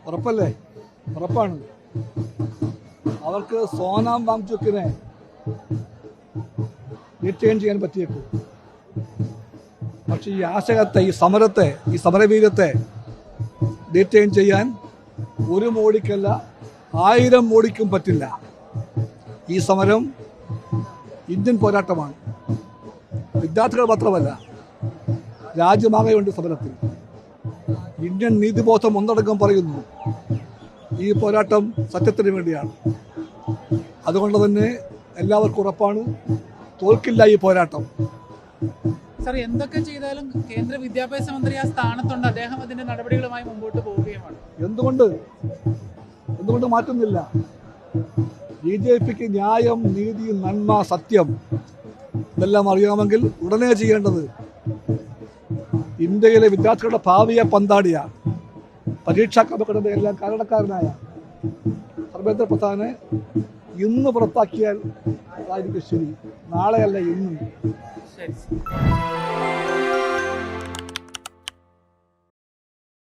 ഉറപ്പല്ലേ? ഉറപ്പാണ്. അവർക്ക് സോനാം വാങ്ചുക്കിനെ റിട്ടേൺ ചെയ്യാൻ പറ്റിയേക്കും. പക്ഷെ ഈ ആശയത്തെ, ഈ സമരത്തെ, ഈ സമരവീര്യത്തെ റിട്ടേൺ ചെയ്യാൻ 1 മോഡിക്കല്ല 1000 മോഡിക്കും പറ്റില്ല. ഈ സമരം ഇന്ത്യൻ പോരാട്ടമാണ്. വിദ്യാർത്ഥികൾ മാത്രമല്ല, രാജ്യമാകെയുണ്ട് സമരത്തിൽ. ഇന്ത്യൻ നീതിബോധം ഒന്നടങ്കം പറയുന്നു ഈ പോരാട്ടം സത്യത്തിന് വേണ്ടിയാണ്. അതുകൊണ്ട് തന്നെ എല്ലാവർക്കും ഉറപ്പാണ്, തോൽക്കില്ല ഈ പോരാട്ടം. സാർ, എന്തൊക്കെ ചെയ്താലും കേന്ദ്ര വിദ്യാഭ്യാസ മന്ത്രി ആ സ്ഥാനത്തുണ്ട്. അദ്ദേഹം അതിന്റെ നടപടികളുമായി മുമ്പോട്ട് പോവുകയുമാണ്. എന്തുകൊണ്ട് മാറ്റുന്നില്ല? BJPക്ക് ന്യായം, നീതി, നന്മ, സത്യം ഇതെല്ലാം അറിയാമെങ്കിൽ ഉടനെ ചെയ്യേണ്ടത് ഇന്ത്യയിലെ വിദ്യാർത്ഥികളുടെ ഭാവിയെ പന്താടിയാണ്. പരീക്ഷാ ക്രമക്കേടിന്റെ എല്ലാം കാരണക്കാരനായ ധർമ്മേന്ദ്ര പ്രധാനെ ഇന്ന് പുറത്താക്കിയാൽ അതായിരിക്കും ശരി. നാളെയല്ല, ഇന്നും. ശരി.